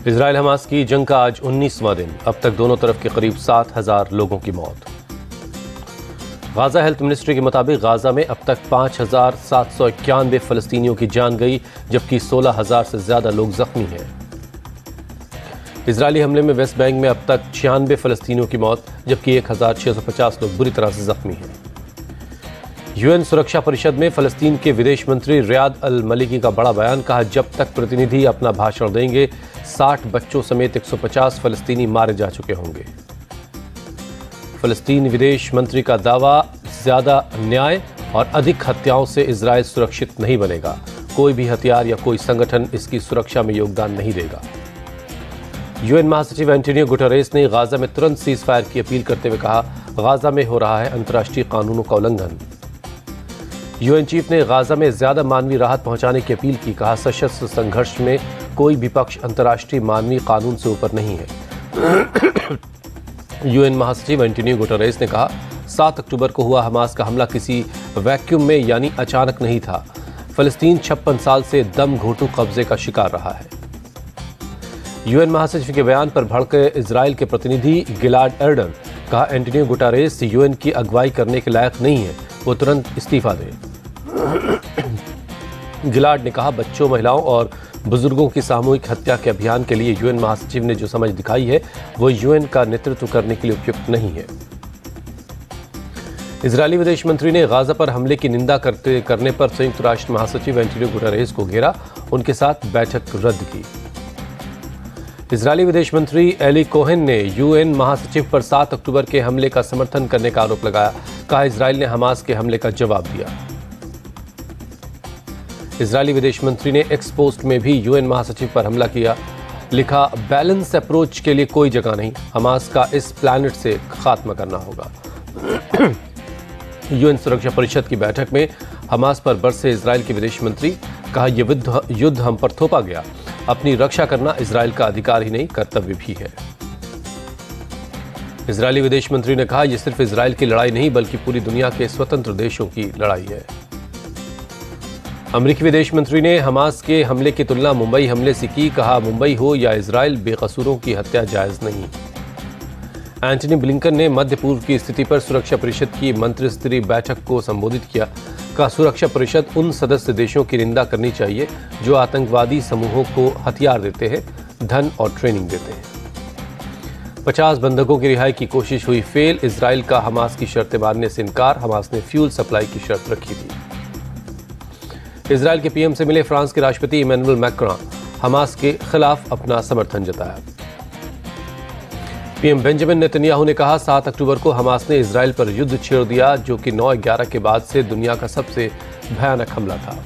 Israel Hamas की जंग का आज 19वां दिन। अब तक दोनों तरफ के करीब 7,000 लोगों की मौत। गाजा हेल्थ मिनिस्ट्री के मुताबिक गाजा में अब तक 5,791 फलस्तीनियों की जान गई, जबकि 16,000 से ज्यादा लोग जख्मी हैं। इजरायली हमले में वेस्ट बैंक में अब तक 96 फलस्तीनियों की मौत, जबकि 1,650 लोग बुरी तरह से जख्मी हैं। यूएन सुरक्षा परिषद में फलस्तीन के विदेश मंत्री रियाद अल मलिकी का बड़ा बयान। कहा, जब तक प्रतिनिधि अपना भाषण देंगे 60 बच्चों समेत 150 फलस्तीनी मारे जा चुके होंगे। फलस्तीन विदेश मंत्री का दावा, ज्यादा न्याय और अधिक हत्याओं से इजराइल सुरक्षित नहीं बनेगा। कोई भी हथियार या कोई संगठन इसकी सुरक्षा में योगदान नहीं देगा। यूएन महासचिव एंटोनियो गुटेरेस ने गाजा में तुरंत सीज फायर की अपील करते हुए कहा, गाजा में हो रहा है अंतर्राष्ट्रीय कानूनों का उल्लंघन। यूएन चीफ ने गाजा में ज्यादा मानवीय राहत पहुंचाने की अपील की। कहा, सशस्त्र संघर्ष में कोई भी पक्ष अंतर्राष्ट्रीय मानवीय कानून से ऊपर नहीं है। यूएन महासचिव एंटोनियो गुटेरेस ने कहा, 7 अक्टूबर को हुआ हमास का हमला किसी वैक्यूम में यानी अचानक नहीं था। फलस्तीन 56 साल से दम घोंटू कब्जे का शिकार रहा है। यूएन महासचिव के बयान पर भड़के इजराइल के प्रतिनिधि गिलाड एर्डन। कहा, एंटोनियो गुटेरेस यूएन की अगुवाई करने के लायक नहीं है, वो तुरंत इस्तीफा दें। गिलाड ने कहा, बच्चों, महिलाओं और बुजुर्गों की सामूहिक हत्या के अभियान के लिए यूएन महासचिव ने जो समझ दिखाई है वो यूएन का नेतृत्व करने के लिए उपयुक्त नहीं है। इजरायली विदेश मंत्री ने गाजा पर हमले की निंदा करने पर संयुक्त राष्ट्र महासचिव एंटोनियो गुटेरेस को घेरा, उनके साथ बैठक रद्द की। इजरायली विदेश मंत्री एली कोहेन ने यूएन महासचिव पर 7 अक्टूबर के हमले का समर्थन करने का आरोप लगाया। कहा, इजराइल ने हमास के हमले का जवाब दिया। इजरायली विदेश मंत्री ने एक्स पोस्ट में भी यूएन महासचिव पर हमला किया। लिखा, बैलेंस अप्रोच के लिए कोई जगह नहीं, हमास का इस प्लैनेट से खात्मा करना होगा। यूएन सुरक्षा परिषद की बैठक में हमास पर बरसे इजराइल के विदेश मंत्री। कहा, यह युद्ध हम पर थोपा गया, अपनी रक्षा करना इजराइल का अधिकार ही नहीं कर्तव्य भी है। इजरायली विदेश मंत्री ने कहा, यह सिर्फ इजराइल की लड़ाई नहीं बल्कि पूरी दुनिया के स्वतंत्र देशों की लड़ाई है। अमेरिकी विदेश मंत्री ने हमास के हमले की तुलना मुंबई हमले से की। कहा, मुंबई हो या इजराइल, बेकसूरों की हत्या जायज नहीं। एंटनी ब्लिंकन ने मध्य पूर्व की स्थिति पर सुरक्षा परिषद की मंत्रिस्तरीय बैठक को संबोधित किया। कहा, सुरक्षा परिषद उन सदस्य देशों की निंदा करनी चाहिए जो आतंकवादी समूहों को हथियार देते हैं, धन और ट्रेनिंग देते हैं। 50 बंधकों की रिहाई की कोशिश हुई फेल। इजराइल का हमास की शर्तें मानने से इनकार। हमास ने फ्यूल सप्लाई की शर्त रखी थी। इजराइल के पीएम से मिले फ्रांस के राष्ट्रपति इमैनुअल मैक्रों। हमास के खिलाफ अपना समर्थन जताया। पीएम बेंजामिन नेतन्याहू ने कहा, 7 अक्टूबर को हमास ने इजराइल पर युद्ध छेड़ दिया, जो कि 9/11 के बाद से दुनिया का सबसे भयानक हमला था।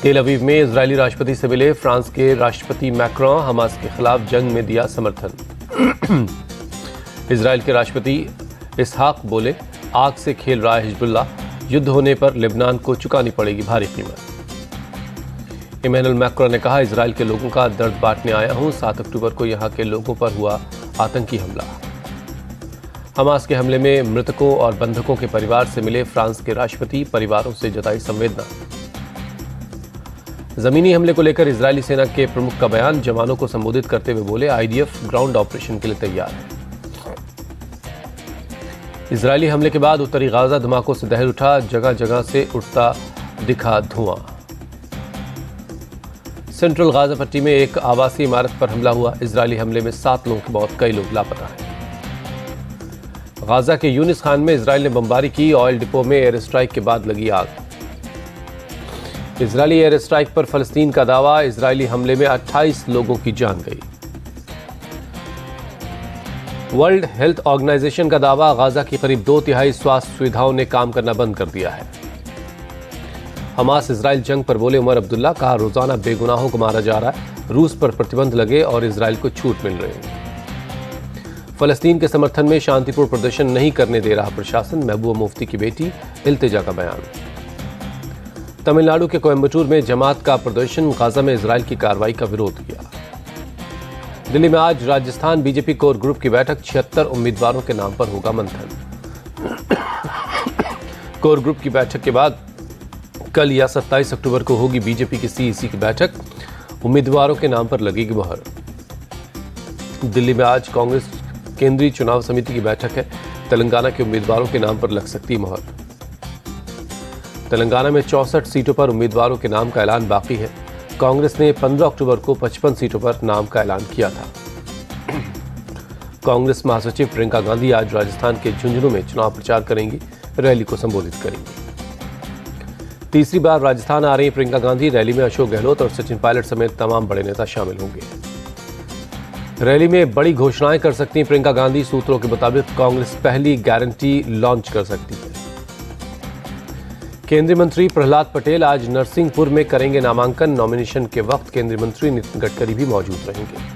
तेल अवीव में इजरायली राष्ट्रपति से मिले फ्रांस के राष्ट्रपति मैक्रों। हमास के खिलाफ जंग में दिया समर्थन। इजराइल के राष्ट्रपति इसहाक बोले, आग से खेल रहा है हिजबुल्लाह, युद्ध होने पर लेबनान को चुकानी पड़ेगी भारी कीमत। इमैनुअल मैक्रों ने कहा, इजराइल के लोगों का दर्द बांटने आया हूं। 7 अक्टूबर को यहां के लोगों पर हुआ आतंकी हमला। हमास के हमले में मृतकों और बंधकों के परिवार से मिले फ्रांस के राष्ट्रपति। परिवारों से जताई संवेदना। जमीनी हमले को लेकर इजरायली सेना के प्रमुख का बयान। जवानों को संबोधित करते हुए बोले, आईडीएफ ग्राउंड ऑपरेशन के लिए तैयार है। इजरायली हमले के बाद उत्तरी गाजा धमाकों से दहल उठा। जगह जगह से उठता दिखा धुआं। सेंट्रल गाजा पट्टी में एक आवासीय इमारत पर हमला हुआ। इजरायली हमले में 7 लोगों की मौत, कई लोग लापता हैं। गाजा के यूनिस खान में इजरायल ने बमबारी की। ऑयल डिपो में एयर स्ट्राइक के बाद लगी आग। इजरायली एयर स्ट्राइक पर फलस्तीन का दावा। इजरायली हमले में 28 लोगों की जान गई। वर्ल्ड हेल्थ ऑर्गेनाइजेशन का दावा, गाजा की करीब 2/3 स्वास्थ्य सुविधाओं ने काम करना बंद कर दिया है। हमास इजराइल जंग पर बोले उमर अब्दुल्ला। कहा, रोजाना बेगुनाहों को मारा जा रहा है। रूस पर प्रतिबंध लगे और इजराइल को छूट मिल रही है। फलस्तीन के समर्थन में शांतिपूर्ण प्रदर्शन नहीं करने दे रहा प्रशासन। महबूबा मुफ्ती की बेटी इल्तिजा का बयान। तमिलनाडु के कोयम्बटूर में जमात का प्रदर्शन। गाजा में इजराइल की कार्रवाई का विरोध किया। दिल्ली में आज राजस्थान बीजेपी कोर ग्रुप की बैठक। 76 उम्मीदवारों के नाम पर होगा मंथन। कोर ग्रुप की बैठक के बाद कल या 27 अक्टूबर को होगी बीजेपी की सीईसी की बैठक। उम्मीदवारों के नाम पर लगेगी मुहर। दिल्ली में आज कांग्रेस केंद्रीय चुनाव समिति की बैठक है। तेलंगाना के उम्मीदवारों के नाम पर लग सकती है मुहर। तेलंगाना में 64 सीटों पर उम्मीदवारों के नाम का ऐलान बाकी है। कांग्रेस ने 15 अक्टूबर को 55 सीटों पर नाम का ऐलान किया था। कांग्रेस महासचिव प्रियंका गांधी आज राजस्थान के झुंझुनू में चुनाव प्रचार करेंगी, रैली को संबोधित करेंगी। तीसरी बार राजस्थान आ रही प्रियंका गांधी। रैली में अशोक गहलोत और सचिन पायलट समेत तमाम बड़े नेता शामिल होंगे। रैली में बड़ी घोषणाएं कर सकती हैं प्रियंका गांधी। सूत्रों के मुताबिक कांग्रेस पहली गारंटी लॉन्च कर सकती है। केंद्रीय मंत्री प्रहलाद पटेल आज नरसिंहपुर में करेंगे नामांकन। नॉमिनेशन के वक्त केंद्रीय मंत्री नितिन गडकरी भी मौजूद रहेंगे।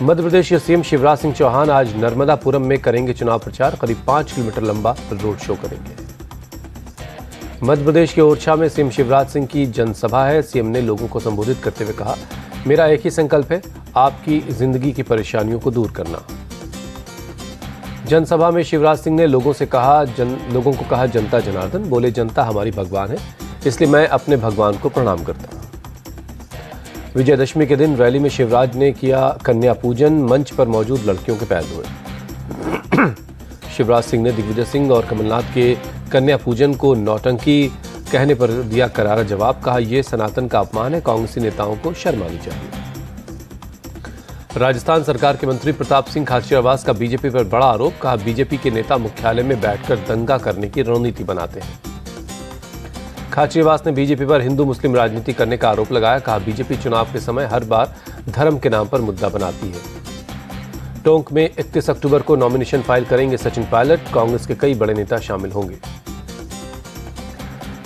मध्य प्रदेश के सीएम शिवराज सिंह चौहान आज नर्मदापुरम में करेंगे चुनाव प्रचार। करीब 5 किलोमीटर लंबा रोड शो करेंगे। मध्य प्रदेश के ओरछा में सीएम शिवराज सिंह की जनसभा है। सीएम ने लोगों को संबोधित करते हुए कहा, मेरा एक ही संकल्प है, आपकी जिंदगी की परेशानियों को दूर करना। जनसभा में शिवराज सिंह ने लोगों को कहा जनता जनार्दन। बोले, जनता हमारी भगवान है, इसलिए मैं अपने भगवान को प्रणाम करता हूं। विजयदशमी के दिन रैली में शिवराज ने किया कन्या पूजन। मंच पर मौजूद लड़कियों के पैर धोए। शिवराज सिंह ने दिग्विजय सिंह और कमलनाथ के कन्या पूजन को नौटंकी कहने पर दिया करारा जवाब। कहा, यह सनातन का अपमान है, कांग्रेसी नेताओं को शर्म आनी चाहिए। राजस्थान सरकार के मंत्री प्रताप सिंह खाचरियावास का बीजेपी पर बड़ा आरोप। कहा, बीजेपी के नेता मुख्यालय में बैठकर दंगा करने की रणनीति बनाते हैं। खाचरियावास ने बीजेपी पर हिंदू मुस्लिम राजनीति करने का आरोप लगाया। कहा, बीजेपी चुनाव के समय हर बार धर्म के नाम पर मुद्दा बनाती है। टोंक में 31 अक्टूबर को नॉमिनेशन फाइल करेंगे सचिन पायलट। कांग्रेस के कई बड़े नेता शामिल होंगे।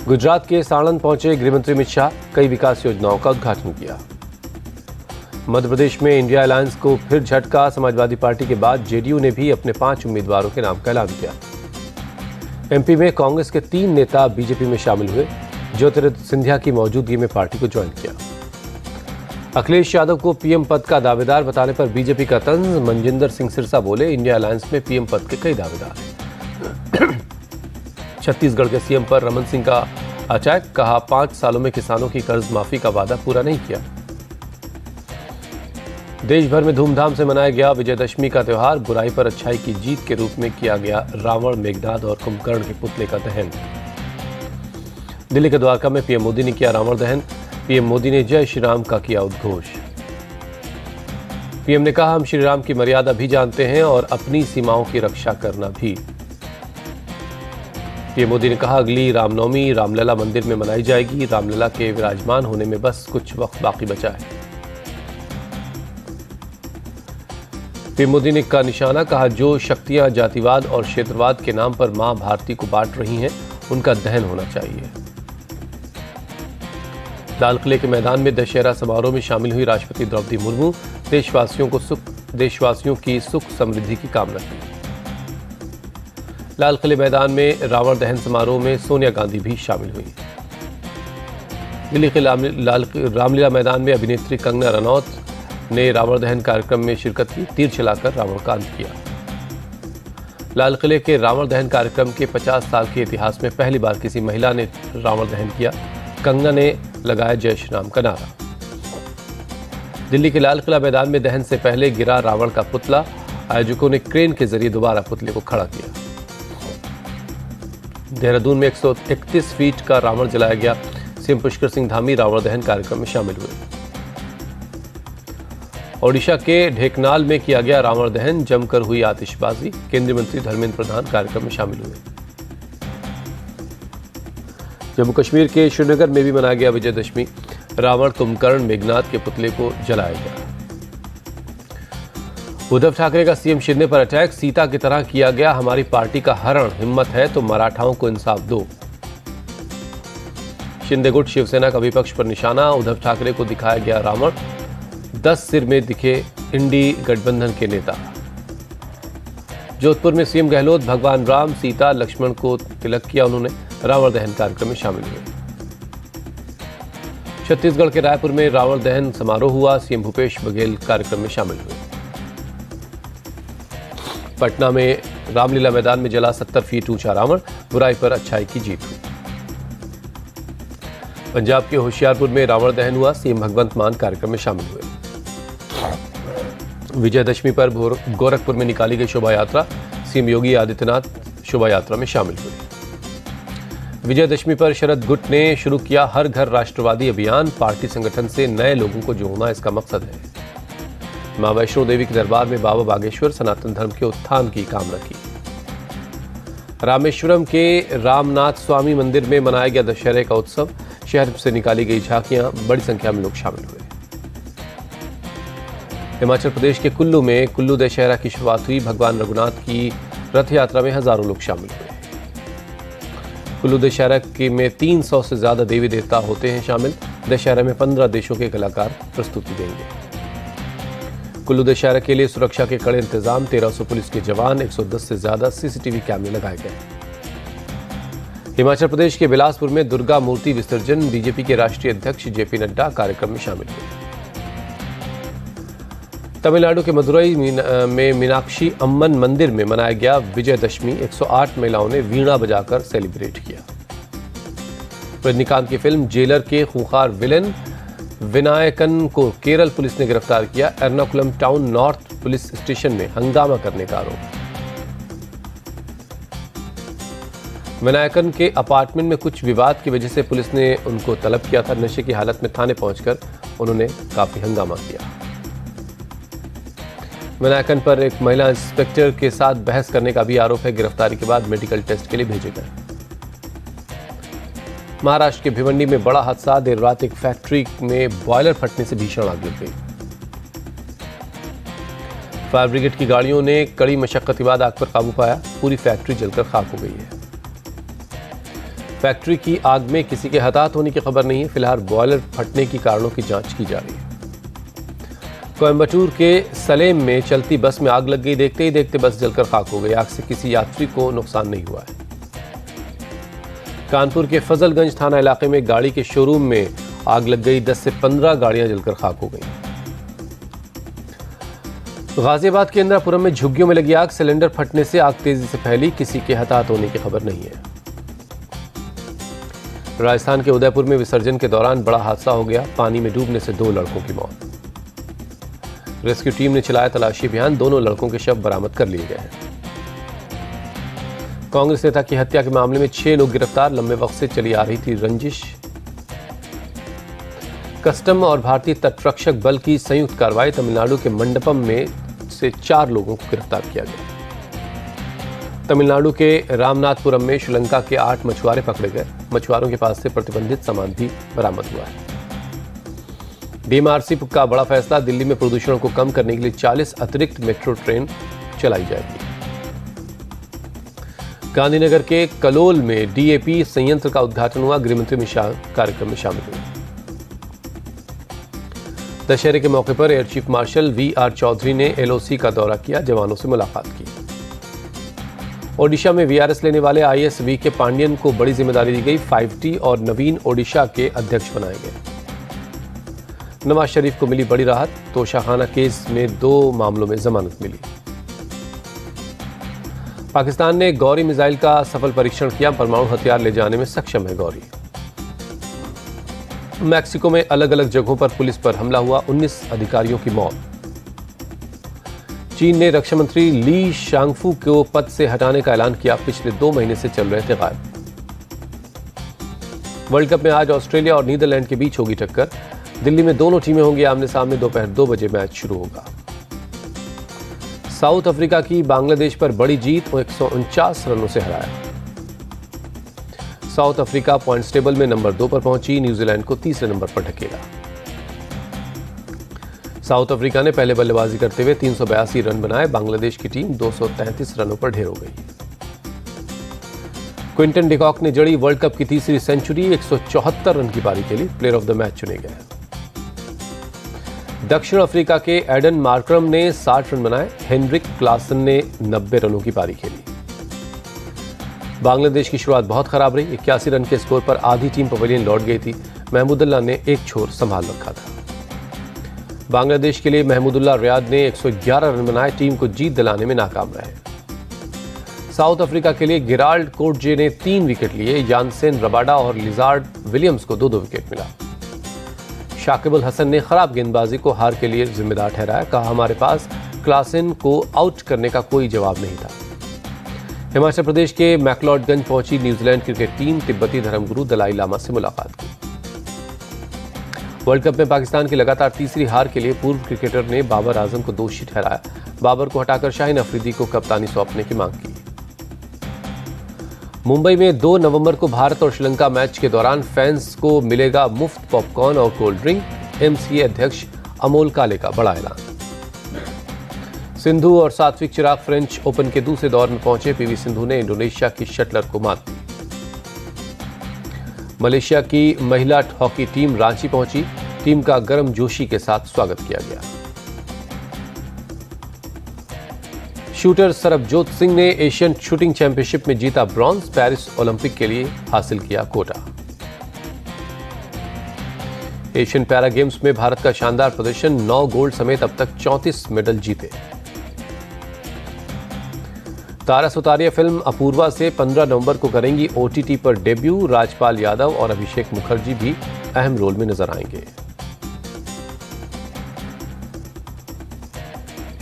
गुजरात के साणंद पहुंचे गृहमंत्री अमित शाह। कई विकास योजनाओं का उद्घाटन किया। मध्य प्रदेश में इंडिया अलायंस को फिर झटका। समाजवादी पार्टी के बाद जेडीयू ने भी अपने 5 उम्मीदवारों के नाम का ऐलान किया। एमपी में कांग्रेस के 3 नेता बीजेपी में शामिल हुए। ज्योतिरादित्य सिंधिया की मौजूदगी में पार्टी को ज्वाइन किया। अखिलेश यादव को पीएम पद का दावेदार बताने पर बीजेपी का तंज। मनजिंदर सिंह सिरसा बोले, इंडिया अलायंस में पीएम पद के कई दावेदार हैं। छत्तीसगढ़ के सीएम पर रमन सिंह का अटैक। कहा, 5 सालों में किसानों की कर्ज माफी का वादा पूरा नहीं किया। देश भर में धूमधाम से मनाया गया विजयदशमी का त्यौहार। बुराई पर अच्छाई की जीत के रूप में किया गया रावण, मेघनाद और कुंभकर्ण के पुतले का दहन। दिल्ली के द्वारका में पीएम मोदी ने किया रावण दहन। पीएम मोदी ने जय श्री राम का किया उद्घोष। पीएम ने कहा, हम श्री राम की मर्यादा भी जानते हैं और अपनी सीमाओं की रक्षा करना भी। पीएम मोदी ने कहा, अगली रामनवमी रामलला मंदिर में मनाई जाएगी। रामलला के विराजमान होने में बस कुछ वक्त बाकी बचा है। पीएम मोदी ने का निशाना। कहा, जो शक्तियां जातिवाद और क्षेत्रवाद के नाम पर मां भारती को बांट रही हैं, उनका दहन होना चाहिए। लाल किले के मैदान में दशहरा समारोह में शामिल हुई राष्ट्रपति द्रौपदी मुर्मू। देशवासियों की सुख समृद्धि की कामना की। लाल किले मैदान में रावण दहन समारोह में सोनिया गांधी भी शामिल हुई। दिल्ली के रामलीला मैदान में अभिनेत्री कंगना रनौत ने रावण दहन कार्यक्रम में शिरकत की। तीर चलाकर रावण का अंत किया। लाल किले के रावण दहन कार्यक्रम के 50 साल के इतिहास में पहली बार किसी महिला ने रावण दहन किया। कंगना ने लगाया जय श्री राम का नारा। दिल्ली के लाल किला मैदान में दहन से पहले गिरा रावण का पुतला। आयोजकों ने क्रेन के जरिए दोबारा पुतले को खड़ा किया। देहरादून में 131 फीट का रावण जलाया गया। सीएम पुष्कर सिंह धामी रावण दहन कार्यक्रम में शामिल हुए। ओडिशा के ढेकनाल में किया गया रावण दहन। जमकर हुई आतिशबाजी। केंद्रीय मंत्री धर्मेंद्र प्रधान कार्यक्रम में शामिल हुए। जम्मू कश्मीर के श्रीनगर में भी मनाया गया विजयदशमी। रावण, कुंभकर्ण, मेघनाद के पुतले को जलाया गया। उद्धव ठाकरे का सीएम शिंदे पर अटैक। सीता की तरह किया गया हमारी पार्टी का हरण। हिम्मत है तो मराठाओं को इंसाफ दो। शिंदे गुट शिवसेना का विपक्ष पर निशाना। उद्धव ठाकरे को दिखाया गया रावण। 10 सिर में दिखे इंडी गठबंधन के नेता। जोधपुर में सीएम गहलोत भगवान राम, सीता, लक्ष्मण को तिलक किया। उन्होंने रावण दहन कार्यक्रम में शामिल हुए। छत्तीसगढ़ के रायपुर में रावण दहन समारोह हुआ। सीएम भूपेश बघेल कार्यक्रम में शामिल हुए। पटना में रामलीला मैदान में जला 70 फीट ऊंचा रावण। बुराई पर अच्छाई की जीत हुई। पंजाब के होशियारपुर में रावण दहन हुआ। सीएम भगवंत मान कार्यक्रम में शामिल हुए। विजयदशमी पर गोरखपुर में निकाली गई शोभा यात्रा। सीएम योगी आदित्यनाथ शोभा यात्रा में शामिल हुए। विजयदशमी पर शरद गुट ने शुरू किया हर घर राष्ट्रवादी अभियान। पार्टी संगठन से नए लोगों को जोड़ना इसका मकसद है। मां वैष्णो देवी के दरबार में बाबा बागेश्वर सनातन धर्म के उत्थान की कामना की। रामेश्वरम के रामनाथ स्वामी मंदिर में मनाया गया दशहरे का उत्सव। शहर से निकाली गई झांकियां, बड़ी संख्या में लोग शामिल हुए। हिमाचल प्रदेश के कुल्लू में कुल्लू दशहरा की शुरुआत हुई। भगवान रघुनाथ की रथ यात्रा में हजारों लोग शामिल हुए। कुल्लू दशहरा में 300 से ज्यादा देवी देवता होते हैं शामिल। दशहरा में 15 देशों के कलाकार प्रस्तुति देंगे। कुल्लू दशहरा के लिए सुरक्षा के कड़े इंतजाम। 1300 पुलिस के जवान, 110 से ज्यादा सीसीटीवी कैमरे लगाए गए। हिमाचल प्रदेश के बिलासपुर में दुर्गा मूर्ति विसर्जन। बीजेपी के राष्ट्रीय अध्यक्ष जेपी नड्डा कार्यक्रम में शामिल हुए। तमिलनाडु के मदुरई में मीनाक्षी अम्मन मंदिर में मनाया गया विजयदशमी। 108 महिलाओं ने वीणा बजाकर सेलिब्रेट किया। रजनीकांत की फिल्म जेलर के खूंखार विलेन विनायकन को केरल पुलिस ने गिरफ्तार किया। Ernakulam town north police station में हंगामा करने का आरोप। विनायकन के अपार्टमेंट में कुछ विवाद की वजह से पुलिस ने उनको तलब किया था। नशे की हालत में थाने पहुंचकर उन्होंने काफी हंगामा किया। विनायकन पर एक महिला इंस्पेक्टर के साथ बहस करने का भी आरोप है। गिरफ्तारी के बाद मेडिकल टेस्ट के लिए भेजे गए। महाराष्ट्र के भिवंडी में बड़ा हादसा। देर रात एक फैक्ट्री में बॉयलर फटने से भीषण आग लग गई। फायर ब्रिगेड की गाड़ियों ने कड़ी मशक्कत के बाद आग पर काबू पाया। पूरी फैक्ट्री जलकर खाक हो गई है। फैक्ट्री की आग में किसी के हताहत होने की खबर नहीं है। फिलहाल बॉयलर फटने की कारणों की जांच की जा रही है। कोयम्बटूर के सलेम में चलती बस में आग लग गई। देखते ही देखते बस जलकर खाक हो गई। आग से किसी यात्री को नुकसान नहीं हुआ है। कानपुर के फजलगंज थाना इलाके में गाड़ी के शोरूम में आग लग गई। 10 से 15 गाड़ियां जलकर खाक हो गई। गाजियाबाद के इंदिरापुरम में झुग्गियों में लगी आग। सिलेंडर फटने से आग तेजी से फैली। किसी के हताहत होने की खबर नहीं है। राजस्थान के उदयपुर में विसर्जन के दौरान बड़ा हादसा हो गया। पानी में डूबने से 2 लड़कों की मौत। रेस्क्यू टीम ने चलाया तलाशी अभियान। दोनों लड़कों के शव बरामद कर लिए गए हैं। कांग्रेस नेता की हत्या के मामले में 6 लोग गिरफ्तार। लंबे वक्त से चली आ रही थी रंजिश। कस्टम और भारतीय तटरक्षक बल की संयुक्त कार्रवाई। तमिलनाडु के मंडपम में से 4 लोगों को गिरफ्तार किया गया। तमिलनाडु के रामनाथपुरम में श्रीलंका के 8 मछुआरे पकड़े गए। मछुआरों के पास से प्रतिबंधित सामान भी बरामद हुआ है। बीएमआरसी का बड़ा फैसला। दिल्ली में प्रदूषण को कम करने के लिए 40 अतिरिक्त मेट्रो ट्रेन चलाई जाएगी। गांधीनगर के कलोल में डीएपी संयंत्र का उद्घाटन हुआ। गृहमंत्री मिश्रा कार्यक्रम में शामिल हुए। दशहरे के मौके पर air chief marshal VR Chaudhari ने एलओसी का दौरा किया। जवानों से मुलाकात की। ओडिशा में वीआरएस लेने वाले आईएएस वीके पांडियन को बड़ी जिम्मेदारी दी गई। 5T और नवीन ओडिशा के अध्यक्ष बनाए गए। नवाज शरीफ को मिली बड़ी राहत। तोशाखाना केस में 2 मामलों में जमानत मिली। पाकिस्तान ने गौरी मिसाइल का सफल परीक्षण किया। परमाणु हथियार ले जाने में सक्षम है गौरी। मैक्सिको में अलग अलग जगहों पर पुलिस पर हमला हुआ। 19 अधिकारियों की मौत। चीन ने रक्षा मंत्री ली शांगफू को पद से हटाने का ऐलान किया। पिछले 2 महीने से चल रहे थे गायब। वर्ल्ड कप में आज ऑस्ट्रेलिया और नीदरलैंड के बीच होगी टक्कर। दिल्ली में दोनों टीमें होंगी आमने सामने। दोपहर 2 बजे मैच शुरू होगा। साउथ अफ्रीका की बांग्लादेश पर बड़ी जीत। 149 रनों से हराया। साउथ अफ्रीका पॉइंट्स टेबल में नंबर 2 पर पहुंची। न्यूजीलैंड को तीसरे नंबर पर ढकेला। साउथ अफ्रीका ने पहले बल्लेबाजी करते हुए 382 रन बनाए। बांग्लादेश की टीम 233 रनों पर ढेर हो गई। क्विंटन डिकॉक ने जड़ी वर्ल्ड कप की तीसरी सेंचुरी। 174 रन की पारी के लिए प्लेयर ऑफ द मैच चुने गए। दक्षिण अफ्रीका के एडन मार्करम ने 60 रन बनाए। हेनरिक क्लासन ने 90 रनों की पारी खेली। बांग्लादेश की शुरुआत बहुत खराब रही। 81 रन के स्कोर पर आधी टीम पवेलियन लौट गई थी। महमूदुल्लाह ने एक छोर संभाल रखा था। बांग्लादेश के लिए महमूदुल्लाह रियाद ने 111 रन बनाए। टीम को जीत दिलाने में नाकाम रहे। साउथ अफ्रीका के लिए गिराल्ड कोटजे ने 3 विकेट लिए। यानसेन रबाडा और लिजार्ड विलियम्स को 2-2 विकेट मिला। शाकिब अल हसन ने खराब गेंदबाजी को हार के लिए जिम्मेदार ठहराया। कहा, हमारे पास क्लासेन को आउट करने का कोई जवाब नहीं था। हिमाचल प्रदेश के मैक्लोडगंज पहुंची न्यूजीलैंड क्रिकेट टीम तिब्बती धर्मगुरु दलाई लामा से मुलाकात की। वर्ल्ड कप में पाकिस्तान की लगातार तीसरी हार के लिए पूर्व क्रिकेटर ने बाबर आजम को दोषी ठहराया। बाबर को हटाकर शाहीन अफरीदी को कप्तानी सौंपने की मांग की। मुंबई में 2 नवंबर को भारत और श्रीलंका मैच के दौरान फैंस को मिलेगा मुफ्त पॉपकॉर्न और कोल्ड ड्रिंक। एमसीए अध्यक्ष अमोल काले का बड़ा ऐलान। सिंधु और सात्विक चिराग फ्रेंच ओपन के दूसरे दौर में पहुंचे। पीवी सिंधु ने इंडोनेशिया की शटलर को मात दी। मलेशिया की महिला हॉकी टीम रांची पहुंची। टीम का गर्मजोशी के साथ स्वागत किया गया। शूटर सरबजोत सिंह ने एशियन शूटिंग चैंपियनशिप में जीता ब्रॉन्ज। पेरिस ओलंपिक के लिए हासिल किया कोटा। एशियन पैरा गेम्स में भारत का शानदार प्रदर्शन। 9 गोल्ड समेत अब तक 34 मेडल जीते। तारा सुतारिया फिल्म अपूर्वा से 15 नवंबर को करेंगी ओटीटी पर डेब्यू। राजपाल यादव और अभिषेक मुखर्जी भी अहम रोल में नजर आएंगे।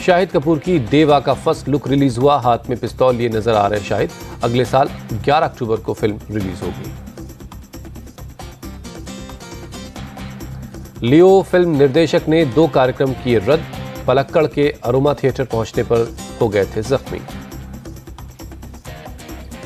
शाहिद कपूर की देवा का फर्स्ट लुक रिलीज हुआ। हाथ में पिस्तौल लिए नजर आ रहे शाहिद। अगले साल 11 अक्टूबर को फिल्म रिलीज होगी। लियो फिल्म निर्देशक ने 2 कार्यक्रम किए रद्द। पलक्कड़ के अरोमा थिएटर पहुंचने पर हो गए थे जख्मी।